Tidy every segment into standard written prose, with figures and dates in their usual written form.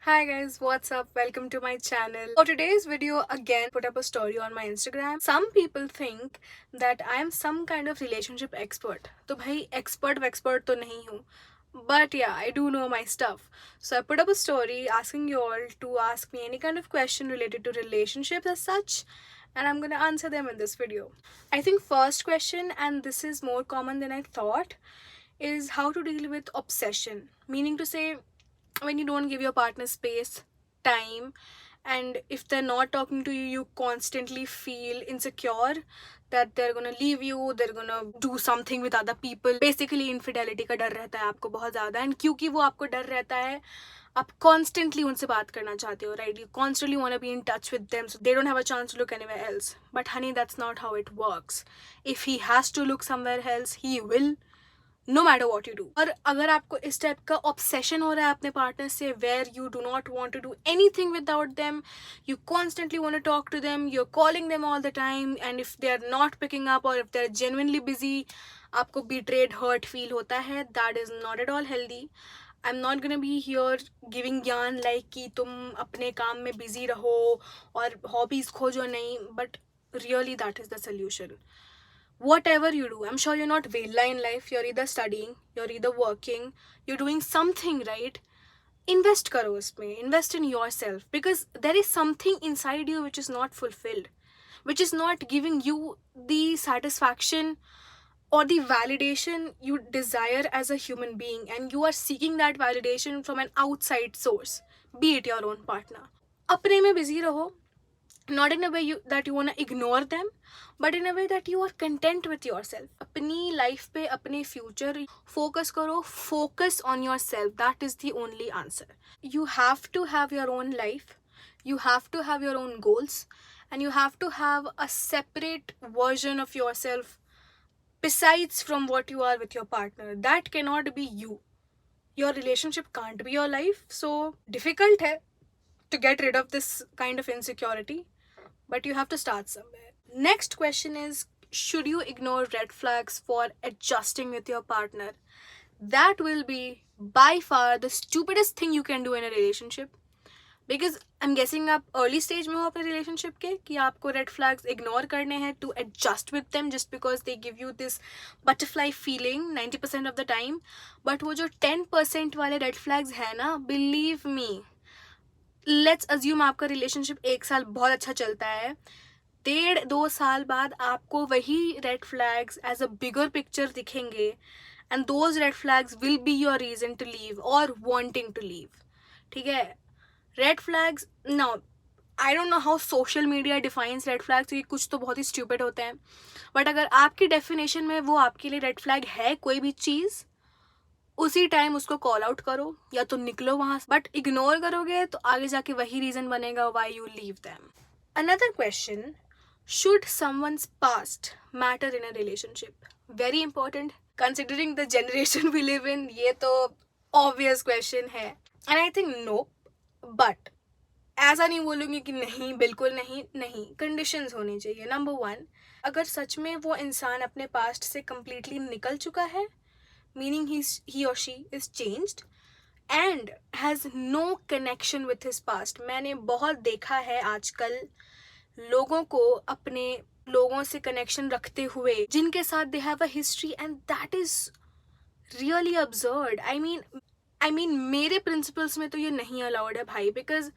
Hi guys, what's up? Welcome to my channel. For today's video, again put up a story on my Instagram. Some people think that I am some kind of relationship expert. तो भाई expert तो नहीं हूँ. But yeah, I do know my stuff. So I put up a story asking you all to ask me any kind of question related to relationships as such, and I'm gonna answer them in this video. I think first question, and this is more common than I thought, is how to deal with obsession. Meaning to say, when you don't give your partner space, time, and if they're not talking to you, you constantly feel insecure that they're gonna leave you, they're gonna do something with other people. Basically infidelity का डर रहता है आपको बहुत ज़्यादा, and क्योंकि वो आपको डर रहता है, आप constantly उनसे बात करना चाहते हो, right? You constantly want to be in touch with them so they don't have a chance to look anywhere else. But honey, that's not how it works. If he has to look somewhere else, he will, no matter what you do. और अगर आपको इस type का obsession हो रहा है अपने partner से, where you do not want to do anything without them, you constantly want to talk to them, you are calling them all the time, and if they are not picking up और if they are genuinely busy, आपको betrayed hurt feel होता है, that is not at all healthy. I am not gonna be here giving gyan like कि तुम अपने काम में busy रहो और हॉबीज खोजो नहीं, but really that is the solution. Whatever you do, I'm sure you're not vela in life. You're either studying, you're either working, you're doing something, right? Invest karo usme, invest in yourself, because there is something inside you which is not fulfilled, which is not giving you the satisfaction or the validation you desire as a human being, and you are seeking that validation from an outside source, be it your own partner. अपने में busy रहो, not in a way that you want to ignore them, but in a way that you are content with yourself. अपनी life पे, अपने future focus करो, focus on yourself. That is the only answer. You have to have your own life, you have to have your own goals, and you have to have a separate version of yourself besides from what you are with your partner. That cannot be you. Your relationship can't be your life. So difficult है to get rid of this kind of insecurity, but you have to start somewhere. Next question is, should you ignore red flags for adjusting with your partner? That will be by far the stupidest thing you can do in a relationship, because I'm guessing आप early stage में हो अपने relationship के, कि आपको red flags ignore करने हैं to adjust with them just because they give you this butterfly feeling 90% of the time. But वो जो 10% वाले red flags है ना, believe me, लेट्स अज्यूम आपका रिलेशनशिप 1 साल बहुत अच्छा चलता है, 1.5-2 साल बाद आपको वही red flags as a bigger picture दिखेंगे, and those red flags will be your reason to leave और वांटिंग टू लीव. ठीक है, red flags now, I don't know how social media defines red flags, क्योंकि कुछ तो बहुत ही stupid होते हैं, बट अगर आपकी डेफिनेशन में वो आपके लिए रेड फ्लैग है कोई भी चीज़, उसी टाइम उसको कॉल आउट करो या तो निकलो वहां से. बट इग्नोर करोगे तो आगे जाके वही रीजन बनेगा why you leave them. Another question, should someone's past matter in a relationship? Very important considering the generation we live in. ये तो ऑब्वियस क्वेश्चन है, and I think no. But ऐसा नहीं बोलूंगी कि नहीं, बिल्कुल नहीं. नहीं, कंडीशंस होनी चाहिए. नंबर 1, अगर सच में वो इंसान अपने पास्ट से कंप्लीटली निकल चुका है, meaning he or she is changed and has no connection with his past. मैंने बहुत देखा है आजकल लोगों को अपने लोगों से कनेक्शन रखते हुए जिनके साथ they have a history, and that is really absurd. I mean मेरे principles में तो ये नहीं allowed है भाई, because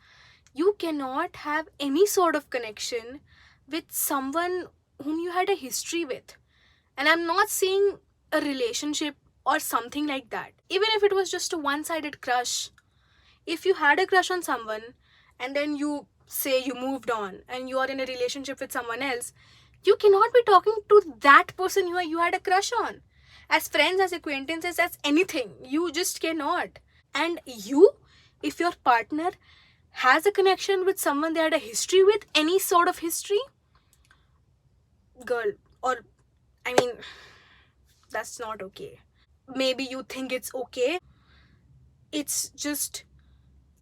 you cannot have any sort of connection with someone whom you had a history with. And I'm not saying a relationship or something like that. Even if it was just a one-sided crush, if you had a crush on someone and then you say you moved on and you are in a relationship with someone else, you cannot be talking to that person you had a crush on as friends, as acquaintances, as anything. You just cannot. And you, if your partner has a connection with someone they had a history with, any sort of history, girl, or I mean, that's not okay. Maybe you think it's okay, it's just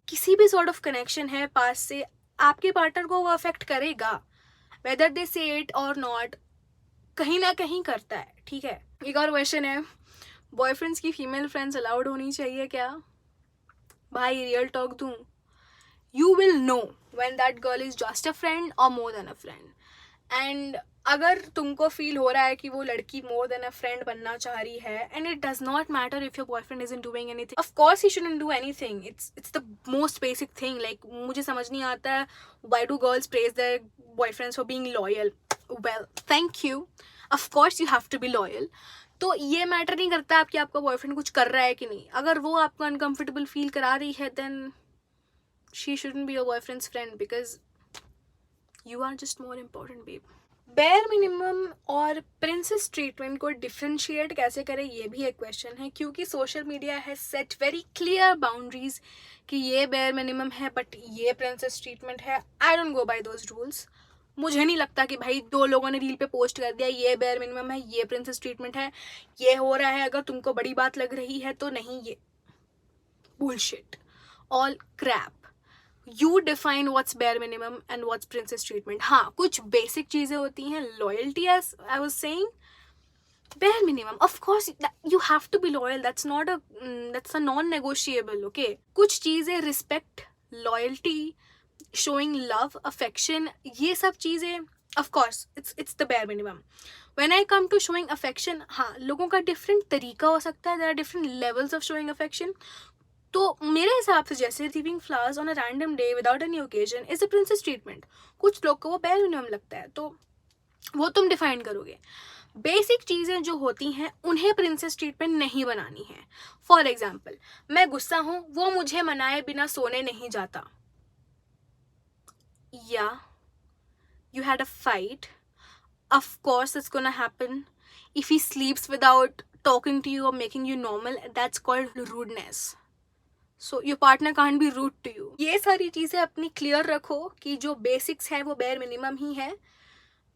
किसी भी sort of connection है पास से, आपके partner को वो affect करेगा, whether they say it or not, कहीं ना कहीं करता है. ठीक है. एक और क्वेश्चन है, बॉयफ्रेंड्स की फीमेल फ्रेंड्स अलाउड होनी चाहिए क्या? भाई रियल टॉक दूं, you will know when that girl is just a friend or more than a friend. And अगर तुमको फील हो रहा है कि वो लड़की मोर देन अ फ्रेंड बनना चाह रही है, and it does not matter if your boyfriend isn't doing anything, of course he shouldn't do anything. It's the most basic thing. Like मुझे समझ नहीं आता है why do girls praise their boyfriends for being loyal. Well, thank you. Of course you have to be loyal. तो ये matter नहीं करता कि आपका बॉयफ्रेंड कुछ कर रहा है कि नहीं. अगर वो आपको अनकंफर्टेबल फील करा रही है, then she shouldn't be your boyfriend's friend, because you are just more important, babe. Bare minimum और प्रिंसेस ट्रीटमेंट को डिफ्रेंशिएट कैसे करें, ये भी एक क्वेश्चन है, क्योंकि social media has set very clear boundaries कि ये बेयर मिनिमम है बट ये प्रिंसेस ट्रीटमेंट है. I don't go by those rules. मुझे नहीं लगता कि भाई 2 लोगों ने रील पे पोस्ट कर दिया ये बेयर मिनिमम है, ये प्रिंसेस ट्रीटमेंट है, ये हो रहा है, अगर तुमको बड़ी बात लग रही है तो नहीं. ये bullshit, all crap. You define what's bare minimum and what's princess treatment. हाँ, कुछ basic चीज़ें होती हैं. Loyalty, as I was saying, bare minimum. Of course, you have to be loyal. That's a non-negotiable. Okay. कुछ चीज़ें respect, loyalty, showing love, affection, ये सब चीज़ें, of course, it's the bare minimum. When I come to showing affection, हाँ, लोगों का different तरीका हो सकता है. There are different levels of showing affection. तो मेरे हिसाब से जैसे receiving flowers on a random day without any occasion is a princess treatment. कुछ लोग को वो बेयर मिनिमम लगता है, तो वो तुम डिफाइन करोगे. बेसिक चीज़ें जो होती हैं उन्हें प्रिंसेस ट्रीटमेंट नहीं बनानी है. फॉर एग्जाम्पल, मैं गुस्सा हूँ, वो मुझे मनाए बिना सोने नहीं जाता. या you had a fight, of course it's gonna happen. If he sleeps without talking to you और making you normal, that's called rudeness. So your partner can't be rude to you. ये सारी चीज़ें अपनी क्लियर रखो कि जो basics है वो बेयर मिनिमम ही है,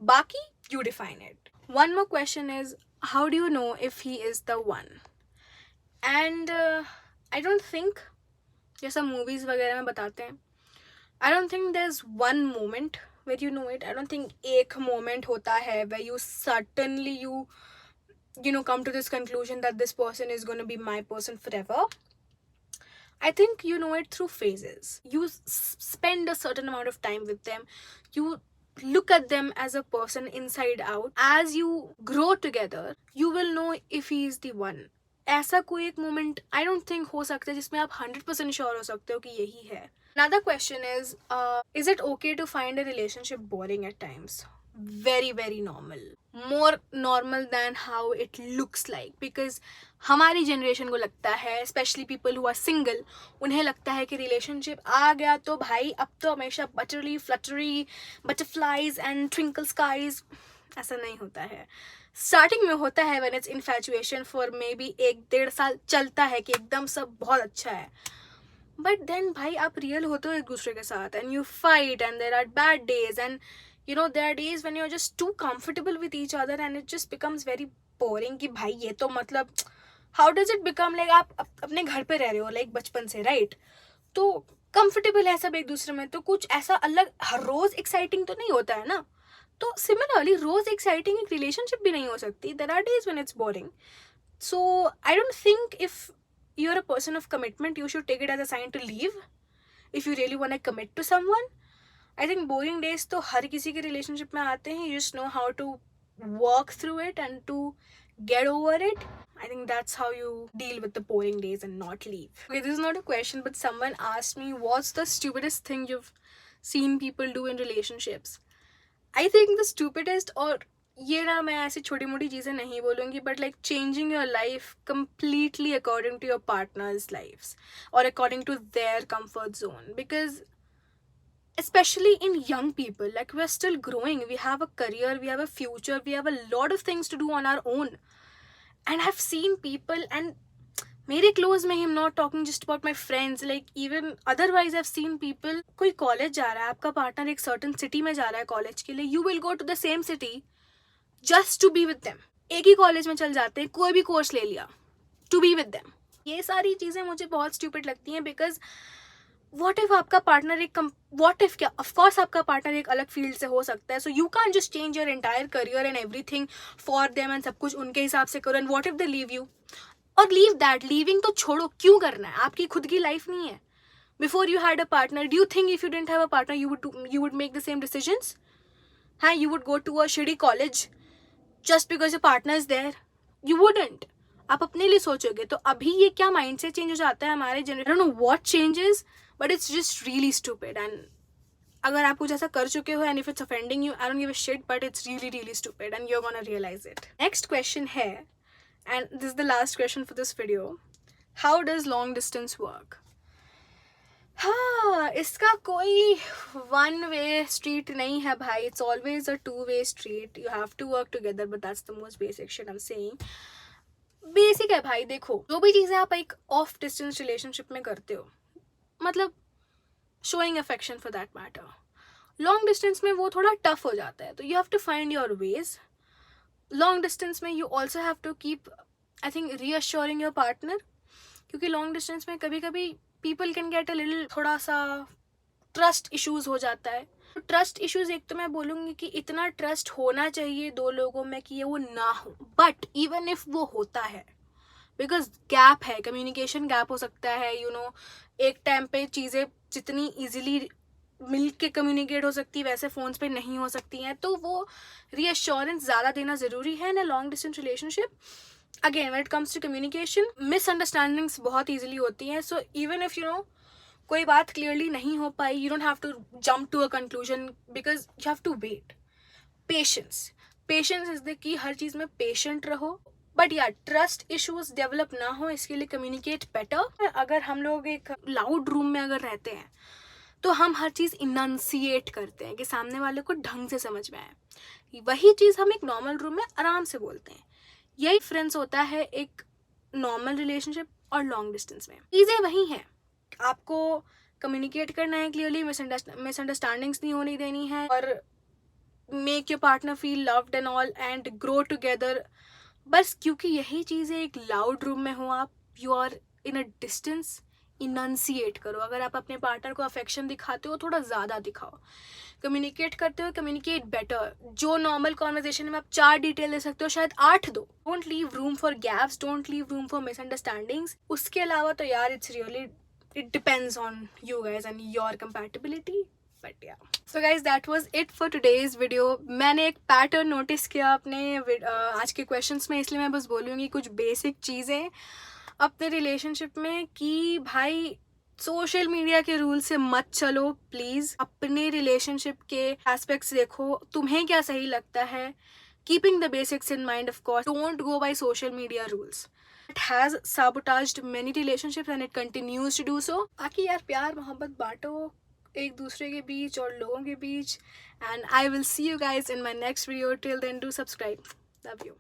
बाकी you define it. One more question is, how do you know if he is the one? And I don't think, जैसा मूवीज वगैरह में बताते हैं, I don't think there is one moment where you know it. I don't think एक moment होता है where you certainly you know come to this conclusion that this person is going to be my person forever. I think you know it through phases. You spend a certain amount of time with them. You look at them as a person inside out. As you grow together, you will know if he is the one. ऐसा कोई एक moment I don't think हो सकता है जिसमें आप 100% sure हो सकते हो कि यही है. Another question is it okay to find a relationship boring at times? Very very normal. More normal than how it looks like. Because हमारी जनरेशन को लगता है, specially people who are single, उन्हें लगता है कि रिलेशनशिप आ गया तो भाई अब तो हमेशा buttery fluttery butterflies and twinkle skies. ऐसा नहीं होता है. स्टार्टिंग में होता है when it's infatuation for maybe 1-1.5 साल चलता है कि एकदम सब बहुत अच्छा है, बट देन भाई आप रियल होते हो एक दूसरे के साथ, and you fight and there are bad days, and you know there are days when you're just too comfortable with each other and it just becomes very boring कि भाई ये तो मतलब how does it become like आप अपने घर पे रह रहे हो like बचपन से, right? तो comfortable है सब एक दूसरे में, तो कुछ ऐसा अलग हर रोज exciting तो नहीं होता है ना. तो similarly रोज exciting एक relationship भी नहीं हो सकती. There are days when it's boring. So I don't think if you're a person of commitment you should take it as a sign to leave if you really want to commit to someone. I think boring days तो हर किसी के relationship में आते हैं. You just know how to work through it and to get over it. I think that's how you deal with the boring days and not leave. Okay, this is not a question, but someone asked me, what's the stupidest thing you've seen people do in relationships? I think the stupidest, और ये ना मैं ऐसी छोटी मोटी चीज़ें नहीं बोलूँगी, but like changing your life completely according to your partner's lives or according to their comfort zone. Because especially in young people, like we're still growing, we have a career, we have a future, we have a lot of things to do on our own. And I've seen people, and मेरे close में, I'm not talking just about my friends, like even otherwise I've seen people, कोई college जा रहा है, आपका partner एक certain city में जा रहा है college के लिए, you will go to the same city just to be with them. एक ही college में चल जाते हैं, कोई भी course ले लिया to be with them. ये सारी चीज़ें मुझे बहुत stupid लगती हैं. because what if आपका पार्टनर एक what if क्या, of course आपका पार्टनर एक अलग फील्ड से हो सकता है, so you can't just change your entire career and everything for them and सब कुछ उनके हिसाब से करो. and what if they leave you? और leave that, leaving तो छोड़ो, क्यों करना है, आपकी खुद की लाइफ नहीं है. Before you had a partner, do you think if you didn't have a partner you would make the same decisions? हाँ, you would go to a shitty college just because your partner is there? You wouldn't. आप अपने लिए सोचोगे. तो अभी ये क्या mindset change हो जाता है हमारे generation. I don't know what changes, but it's just really stupid. And अगर आप कुछ ऐसा कर चुके हो and if it's offending you, I don't give a shit, but it's really really stupid and you're gonna realize it. Next question है, and this is the last question for this video. How does long distance work? हाँ, इसका कोई one way street नहीं है भाई. It's always a two way street. You have to work together, but that's the most basic shit I am saying. Basic है भाई. देखो, जो भी चीज़ें आप एक ऑफ डिस्टेंस रिलेशनशिप में करते हो, मतलब showing affection for that matter, long distance में वो थोड़ा टफ हो जाता है. तो you have to find your ways. Long distance में you also have to keep, I think, reassuring your partner. क्योंकि लॉन्ग डिस्टेंस में कभी कभी people can get a little, थोड़ा सा ट्रस्ट इश्यूज हो जाता है. तो ट्रस्ट इश्यूज, एक तो मैं बोलूँगी कि इतना ट्रस्ट होना चाहिए दो लोगों में कि ये वो ना हो. बट इवन इफ वो होता है, बिकॉज गैप है, कम्युनिकेशन गैप हो सकता है. यू नो, एक टाइम पे चीज़ें जितनी ईजिली मिल के कम्युनिकेट हो सकती है वैसे फ़ोन्स पे नहीं हो सकती हैं. तो वो रीअश्योरेंस ज़्यादा देना ज़रूरी है in a long distance relationship. Again, when it comes to communication, misunderstandings बहुत ईजिली होती हैं. So even if you know कोई बात क्लियरली नहीं हो पाई, you don't have to jump to a conclusion, because you have to wait. Patience is the key. हर चीज़ में पेशेंट रहो. बट या ट्रस्ट इश्यूज डेवलप ना हो, इसके लिए कम्युनिकेट बेटर. अगर हम लोग एक लाउड रूम में अगर रहते हैं तो हम हर चीज़ इनंसिएट करते हैं कि सामने वाले को ढंग से समझ में आए. वही चीज़ हम एक नॉर्मल रूम में आराम से बोलते हैं. यही डिफरेंस होता है एक नॉर्मल रिलेशनशिप और लॉन्ग डिस्टेंस में. चीज़ें वही हैं. आपको कम्युनिकेट करना है क्लियरली, मिसअंडरस्टैंडिंग्स नहीं होने देनी है, और make your partner feel loved and all, and grow together. बस क्योंकि यही चीज़ें एक लाउड रूम में हो, आप you are in a distance, initiate करो. अगर आप अपने पार्टनर को अफेक्शन दिखाते हो, थोड़ा ज़्यादा दिखाओ. कम्युनिकेट करते हो, कम्युनिकेट बेटर. जो नॉर्मल कॉन्वर्जेशन में आप 4 डिटेल दे सकते हो, शायद 8 दो. Don't leave room for gaps, don't leave room for misunderstandings. उसके अलावा तो यार it's really, it depends on you guys and your compatibility. But yeah, so guys, that was it for today's video. मैंने एक पैटर्न नोटिस किया अपने आज के क्वेश्चंस में, इसलिए मैं बस बोलूँगी कुछ बेसिक चीज़ें अपने रिलेशनशिप में कि भाई सोशल मीडिया के रूल से मत चलो प्लीज़. अपने रिलेशनशिप के एस्पेक्ट्स देखो, तुम्हें क्या सही लगता है. Keeping the basics in mind, of course. Don't go by social media rules. It has sabotaged many relationships and it continues to do so. बाकी यार प्यार मोहब्बत बांटो एक दूसरे के बीच और लोगों के बीच. And I will see you guys in my next video. Till then, do subscribe. Love you.